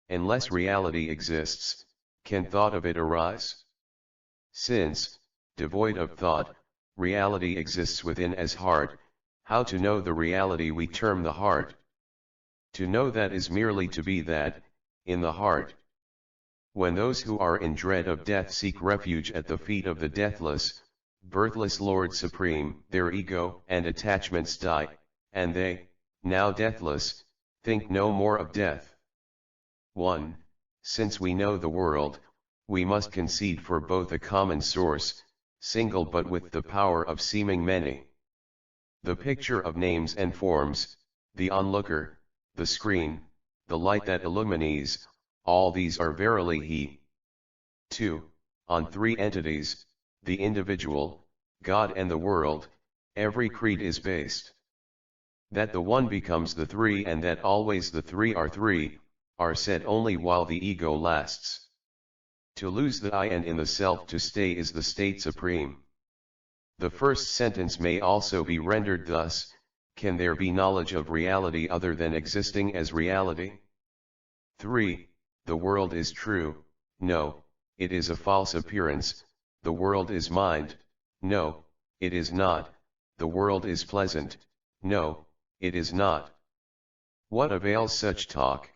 unless reality exists, can thought of it arise? Since, devoid of thought, reality exists within as heart, how to know the reality we term the heart? To know that is merely to be that, in the heart. When those who are in dread of death seek refuge at the feet of the deathless, birthless Lord Supreme, their ego and attachments die, and they, now deathless, think no more of death. 1. Since we know the world, we must concede for both a common source, single but with the power of seeming many. The picture of names and forms, the onlooker, the screen, the light that illumines, all these are verily He. 2. On three entities, the individual, God and the world, every creed is based. That the one becomes the three and that always the three, are said only while the ego lasts. To lose the I and in the self to stay is the state supreme. The first sentence may also be rendered thus: can there be knowledge of reality other than existing as reality? 3. The world is true, no, it is a false appearance. The world is mind, no, it is not. The world is pleasant, no, it is not. What avails such talk?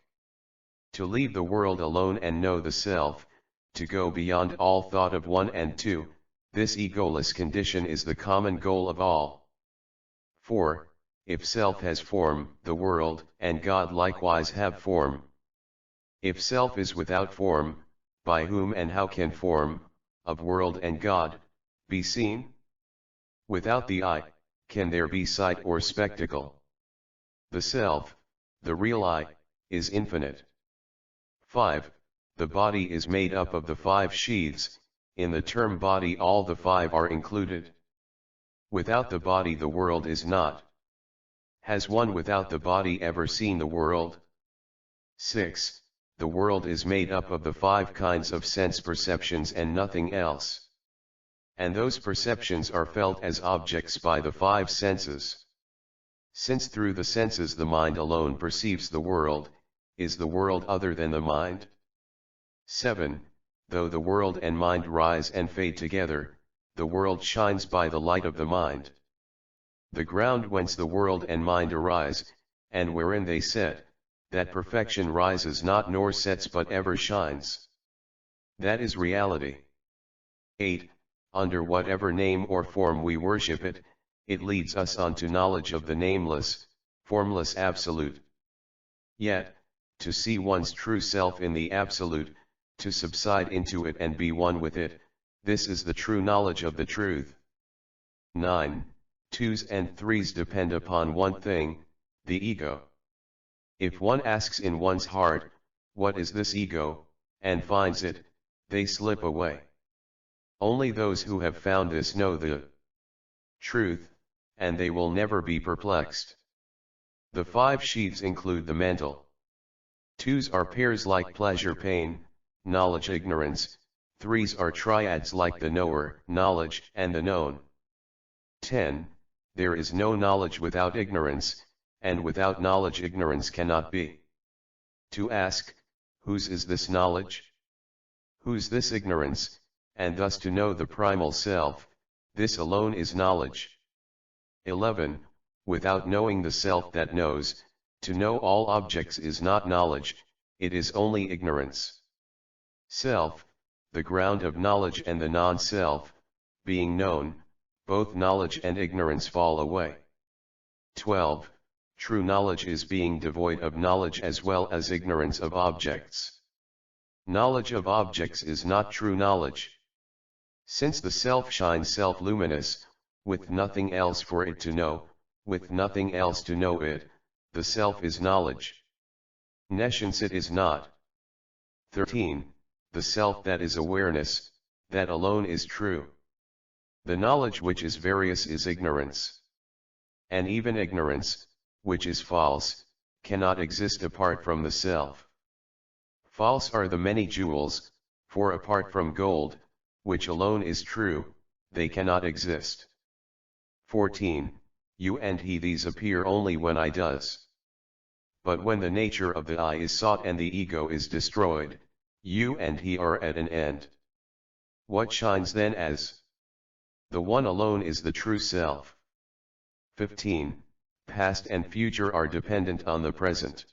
To leave the world alone and know the self, to go beyond all thought of one and two, this egoless condition is the common goal of all. 4. If self has form, the world and God likewise have form. If self is without form, by whom and how can form, of world and God, be seen? Without the I, can there be sight or spectacle? The self, the real I, is infinite. 5. The body is made up of the 5 sheaths. In the term body all the 5 are included. Without the body the world is not. Has one without the body ever seen the world? 6. The world is made up of the 5 kinds of sense perceptions and nothing else. And those perceptions are felt as objects by the 5 senses. Since through the senses the mind alone perceives the world, is the world other than the mind? 7. Though the world and mind rise and fade together, the world shines by the light of the mind. The ground whence the world and mind arise, and wherein they set, that perfection rises not nor sets but ever shines. That is reality. 8. Under whatever name or form we worship it, it leads us on to knowledge of the nameless, formless Absolute. Yet, to see one's true self in the Absolute, to subside into it and be one with it, this is the true knowledge of the truth. 9. Twos and threes depend upon one thing, the ego. If one asks in one's heart, what is this ego, and finds it, they slip away. Only those who have found this know the truth, and they will never be perplexed. The 5 sheaths include the mental. Twos are pairs like pleasure, pain, knowledge, ignorance. Threes are triads like the knower, knowledge, and the known. 10. There is no knowledge without ignorance, and without knowledge ignorance cannot be. To ask, whose is this knowledge? Whose this ignorance, and thus to know the primal self, this alone is knowledge. 11. Without knowing the self that knows, to know all objects is not knowledge, it is only ignorance. Self, the ground of knowledge, and the non-self, being known, both knowledge and ignorance fall away. 12. True knowledge is being devoid of knowledge as well as ignorance of objects. Knowledge of objects is not true knowledge. Since the self shines self-luminous, with nothing else for it to know, with nothing else to know it, the self is knowledge. Nescience it is not. 13. The self that is awareness, that alone is true. The knowledge which is various is ignorance. And even ignorance, which is false, cannot exist apart from the self. False are the many jewels, for apart from gold, which alone is true, they cannot exist. 14. You and he, these appear only when I does. But when the nature of the I is sought and the ego is destroyed, you and he are at an end. What shines then as? The one alone is the true self. 15. Past and future are dependent on the present.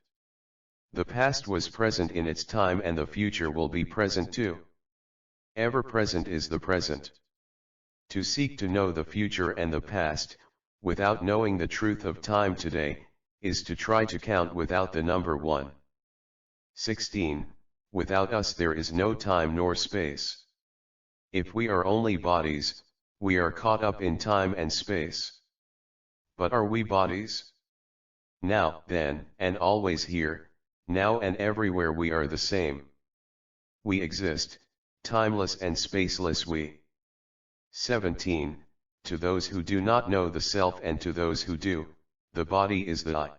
The past was present in its time and the future will be present too. Ever present is the present. To seek to know the future and the past, without knowing the truth of time today, is to try to count without the number 1. 16. Without us there is no time nor space. If we are only bodies, we are caught up in time and space. But are we bodies? Now, then, and always here, now and everywhere we are the same. We exist, timeless and spaceless we. 17. To those who do not know the self and to those who do, the body is the I.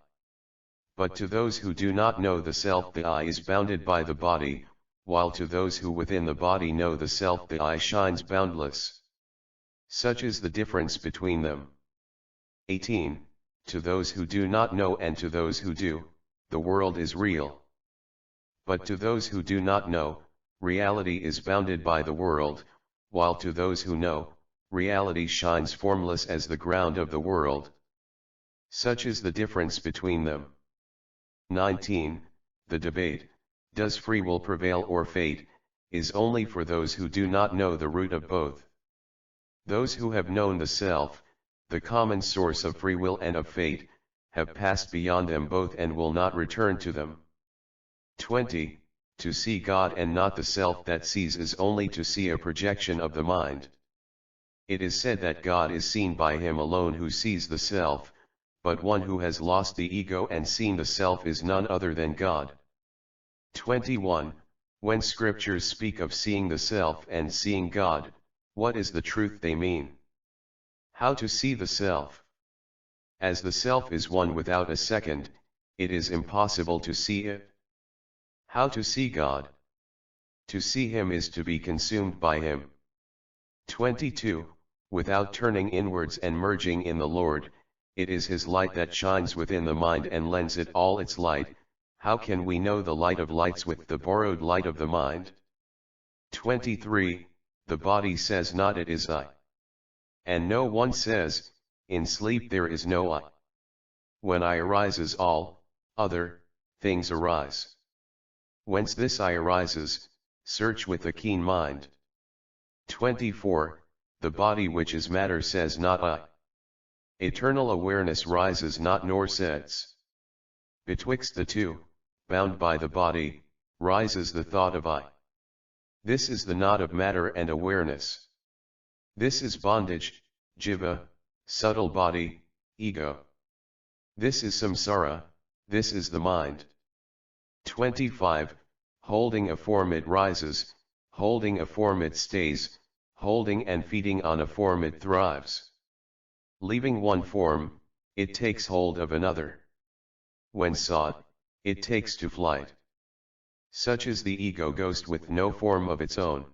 But to those who do not know the self the I is bounded by the body, while to those who within the body know the self the I shines boundless. Such is the difference between them. 18. To those who do not know and to those who do, the world is real. But to those who do not know, reality is bounded by the world, while to those who know, reality shines formless as the ground of the world. Such is the difference between them. 19. The debate, does free will prevail or fate, is only for those who do not know the root of both. Those who have known the self, the common source of free will and of fate, have passed beyond them both and will not return to them. 20. To see God and not the self that sees is only to see a projection of the mind. It is said that God is seen by him alone who sees the self, but one who has lost the ego and seen the self is none other than God. 21. When scriptures speak of seeing the self and seeing God, what is the truth they mean? How to see the self? As the self is one without a second, it is impossible to see it. How to see God? To see him is to be consumed by him. 22. Without turning inwards and merging in the Lord, it is his light that shines within the mind and lends it all its light. How can we know the light of lights with the borrowed light of the mind? 23. The body says not it is I. And no one says, in sleep there is no I. When I arises all other things arise. Whence this I arises, search with a keen mind. 24. The body which is matter says not I. Eternal awareness rises not nor sets. Betwixt the two, bound by the body, rises the thought of I. This is the knot of matter and awareness. This is bondage, jiva, subtle body, ego. This is samsara, this is the mind. 25. Holding a form it rises, holding a form it stays, holding and feeding on a form it thrives. Leaving one form, it takes hold of another. When sought, it takes to flight. Such is the ego ghost with no form of its own.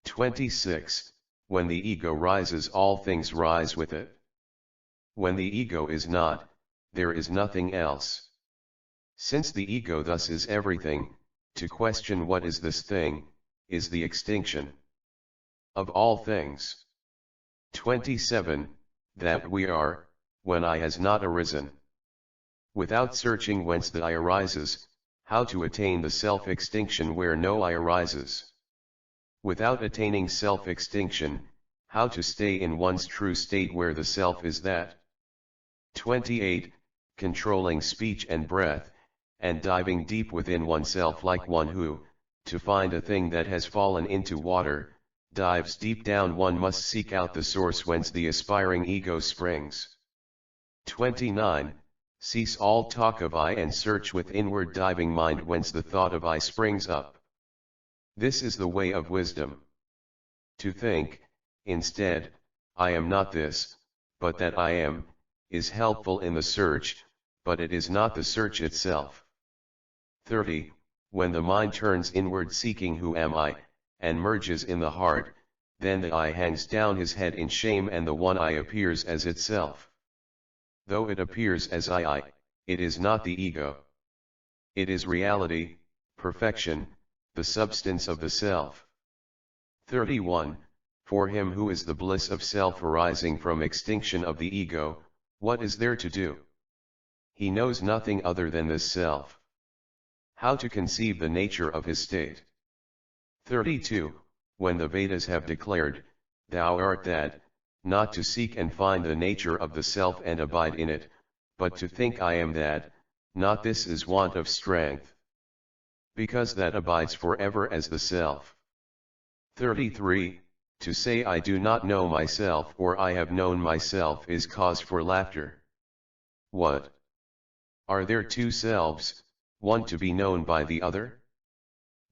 26. When the ego rises all things rise with it. When the ego is not, there is nothing else. Since the ego thus is everything, to question what is this thing, is the extinction of all things. 27. That we are, when I has not arisen. Without searching whence the I arises, how to attain the self-extinction where no I arises? Without attaining self-extinction, how to stay in one's true state where the self is that? 28. Controlling speech and breath, and diving deep within oneself like one who, to find a thing that has fallen into water, dives deep down. One must seek out the source whence the aspiring ego springs. 29. Cease all talk of I and search with inward diving mind whence the thought of I springs up. This is the way of wisdom. To think, instead, I am not this, but that I am, is helpful in the search, but it is not the search itself. 30. When the mind turns inward seeking who am I, and merges in the heart, then the I hangs down his head in shame and the one I appears as itself. Though it appears as I, it is not the ego. It is reality, perfection, the substance of the self. 31. For him who is the bliss of self arising from extinction of the ego, what is there to do? He knows nothing other than this self. How to conceive the nature of his state? 32. When the Vedas have declared, thou art that, not to seek and find the nature of the self and abide in it, but to think I am that, not this is want of strength. Because that abides forever as the self. 33. To say I do not know myself or I have known myself is cause for laughter. What? Are there two selves, one to be known by the other?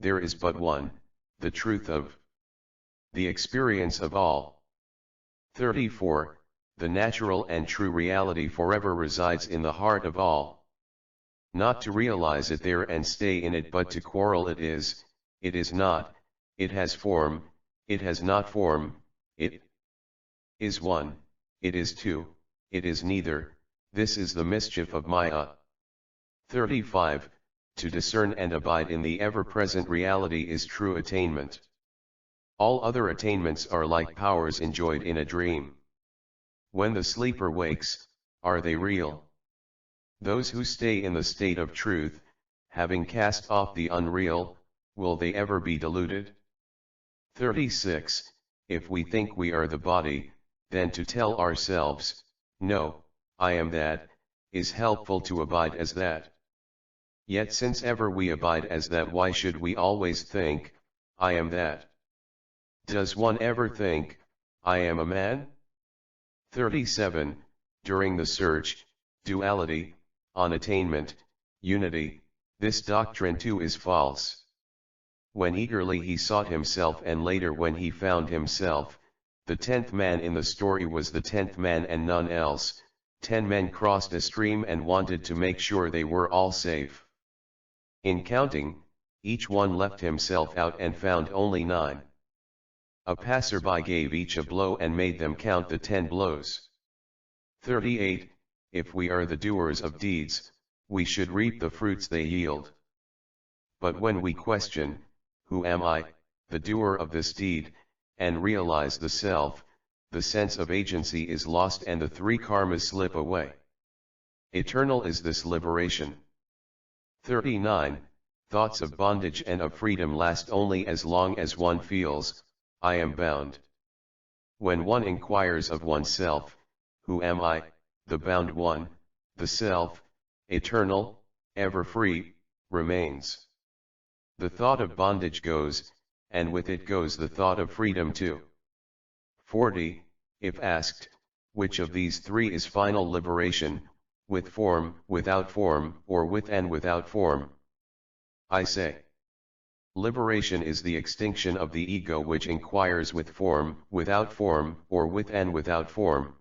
There is but one, the truth of the experience of all. 34. The natural and true reality forever resides in the heart of all. Not to realize it there and stay in it, but to quarrel it is not, it has form, it has not form, it is one, it is two, it is neither, this is the mischief of Maya. 35. To discern and abide in the ever-present reality is true attainment. All other attainments are like powers enjoyed in a dream. When the sleeper wakes, are they real? Those who stay in the state of truth, having cast off the unreal, will they ever be deluded? 36. If we think we are the body, then to tell ourselves, no, I am that, is helpful to abide as that. Yet since ever we abide as that, why should we always think, I am that? Does one ever think, I am a man? 37. During the search, duality, on attainment, unity, this doctrine too is false. When eagerly he sought himself and later when he found himself, the 10th man in the story was the 10th man and none else. 10 men crossed a stream and wanted to make sure they were all safe. In counting, each one left himself out and found only 9. A passerby gave each a blow and made them count the 10 blows. 38. If we are the doers of deeds, we should reap the fruits they yield. But when we question, who am I, the doer of this deed, and realize the self, the sense of agency is lost and the 3 karmas slip away. Eternal is this liberation. 39. Thoughts of bondage and of freedom last only as long as one feels, I am bound. When one inquires of oneself, who am I, the bound one, the self, eternal, ever free, remains. The thought of bondage goes, and with it goes the thought of freedom too. 40. If asked, which of these 3 is final liberation, with form, without form, or with and without form? I say, liberation is the extinction of the ego which inquires with form, without form, or with and without form.